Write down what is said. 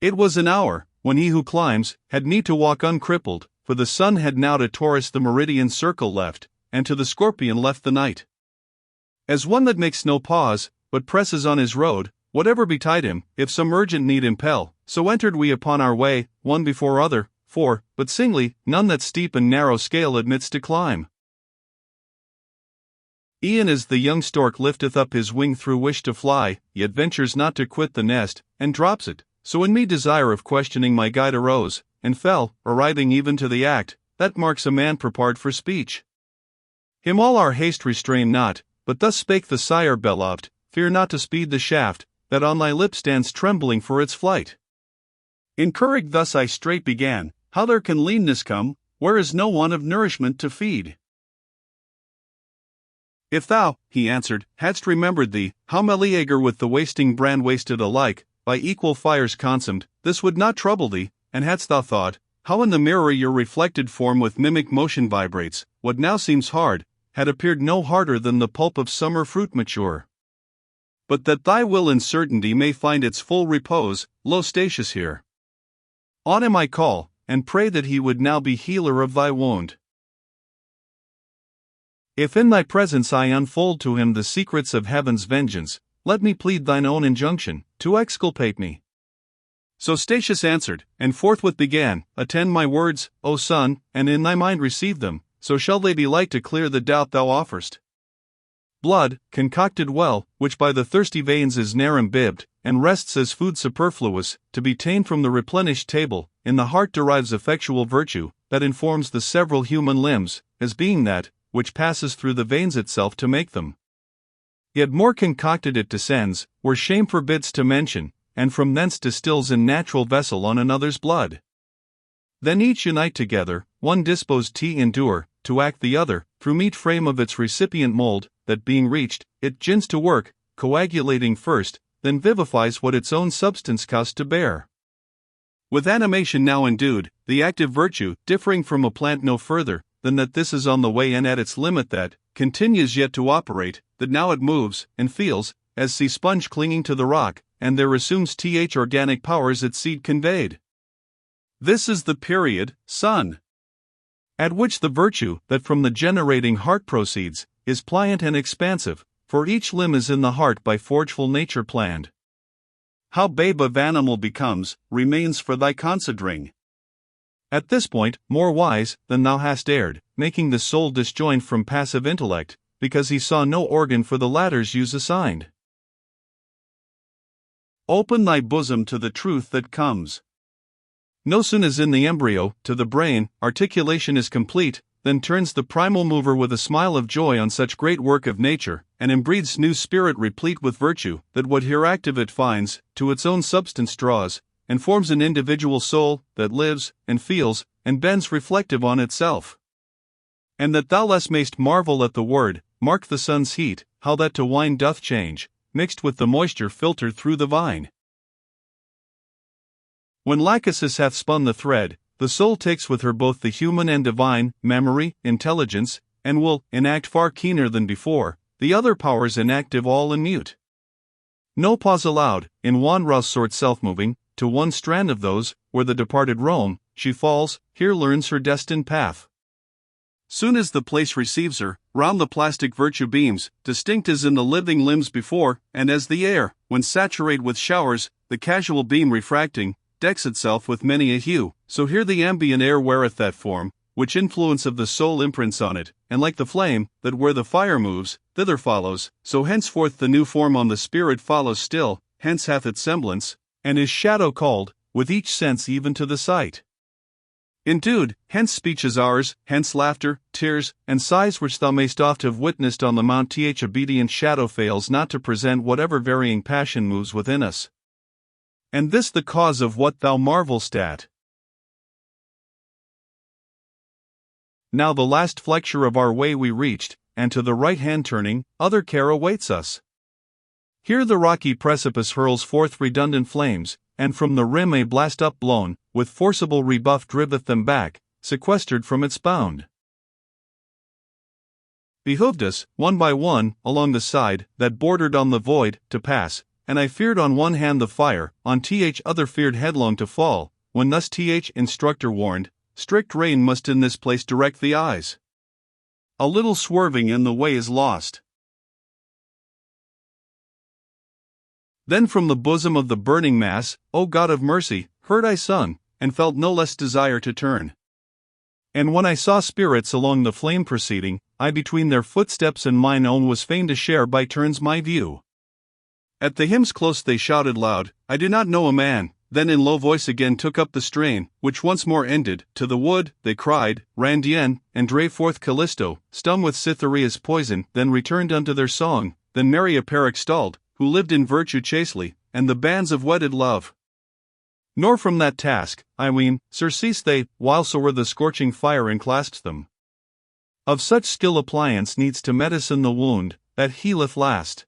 It was an hour, when he who climbs, had need to walk uncrippled, for the sun had now to Taurus the meridian circle left, and to the Scorpion left the night. As one that makes no pause, but presses on his road, whatever betide him, if some urgent need impel, so entered we upon our way, one before other, for, but singly, none that steep and narrow scale admits to climb. E'en as the young stork lifteth up his wing through wish to fly, yet ventures not to quit the nest, and drops it, so in me desire of questioning my guide arose, and fell, arriving even to the act, that marks a man prepared for speech. Him all our haste restrain not, but thus spake the sire beloved, fear not to speed the shaft, that on thy lip stands trembling for its flight. Encouraged thus I straight began, how there can leanness come, where is no one of nourishment to feed? If thou, he answered, hadst remembered thee, how Meleager with the wasting brand wasted alike, by equal fires consumed, this would not trouble thee, and hadst thou thought, how in the mirror your reflected form with mimic motion vibrates, what now seems hard, had appeared no harder than the pulp of summer fruit mature. But that thy will in certainty may find its full repose, lo Statius here. On him I call, and pray that he would now be healer of thy wound. If in thy presence I unfold to him the secrets of heaven's vengeance, let me plead thine own injunction, to exculpate me. So Statius answered, and forthwith began, attend my words, O son, and in thy mind receive them, so shall they be light to clear the doubt thou offerst. Blood, concocted well, which by the thirsty veins is ne'er imbibed, and rests as food superfluous, to be ta'en from the replenished table, in the heart derives effectual virtue, that informs the several human limbs, as being that, which passes through the veins itself to make them. Yet more concocted it descends, where shame forbids to mention, and from thence distills in natural vessel on another's blood. Then each unite together, one disposed to endure, to act the other, through meet frame of its recipient mold, that being reached, it gins to work, coagulating first, then vivifies what its own substance costs to bear. With animation now endued, the active virtue, differing from a plant no further, than that this is on the way and at its limit that, continues yet to operate, that now it moves, and feels, as sea sponge clinging to the rock, and there assumes organic powers its seed conveyed. This is the period, son, at which the virtue, that from the generating heart proceeds, is pliant and expansive, for each limb is in the heart by forgeful nature planned. How babe of animal becomes, remains for thy considering. At this point, more wise than thou hast erred, making the soul disjoined from passive intellect, because he saw no organ for the latter's use assigned. Open thy bosom to the truth that comes. No soon as in the embryo, to the brain, articulation is complete, then turns the primal mover with a smile of joy on such great work of nature, and embreathes new spirit replete with virtue, that what here active it finds, to its own substance draws, and forms an individual soul, that lives, and feels, and bends reflective on itself. And that thou less mayst marvel at the word, mark the sun's heat, how that to wine doth change, mixed with the moisture filtered through the vine. When Lachesis hath spun the thread, the soul takes with her both the human and divine, memory, intelligence, and will enact far keener than before, the other powers inactive all and mute. No pause allowed, in one rouse sort self-moving, to one strand of those, where the departed roam, she falls, here learns her destined path. Soon as the place receives her, round the plastic virtue beams, distinct as in the living limbs before, and as the air, when saturate with showers, the casual beam refracting, decks itself with many a hue, so here the ambient air weareth that form, which influence of the soul imprints on it, and like the flame, that where the fire moves, thither follows, so henceforth the new form on the spirit follows still, hence hath its semblance, and is shadow called, with each sense even to the sight. Endued, hence speech is ours, hence laughter, tears, and sighs which thou mayst oft have witnessed on the mount. Obedient shadow fails not to present whatever varying passion moves within us. And this the cause of what thou marvelst at. Now the last flexure of our way we reached, and to the right hand turning, other care awaits us. Here the rocky precipice hurls forth redundant flames, and from the rim a blast upblown, with forcible rebuff driveth them back, sequestered from its bound. Behooved us, one by one, along the side, that bordered on the void, to pass, and I feared on one hand the fire, on th other feared headlong to fall, when thus th instructor warned, strict rain must in this place direct the eyes. A little swerving and the way is lost. Then from the bosom of the burning mass, O God of mercy, heard I sung, and felt no less desire to turn. And when I saw spirits along the flame proceeding, I between their footsteps and mine own was fain to share by turns my view. At the hymn's close they shouted loud, I did not know a man, then in low voice again took up the strain, which once more ended, to the wood, they cried, ran Dien, and drave forth Callisto, stung with Cytherea's poison, then returned unto their song, then merry a pair extolled, who lived in virtue chastely, and the bands of wedded love. Nor from that task, I ween, surceased they, whilesoe'er the scorching fire enclasped them. Of such skill appliance needs to medicine the wound, that healeth last.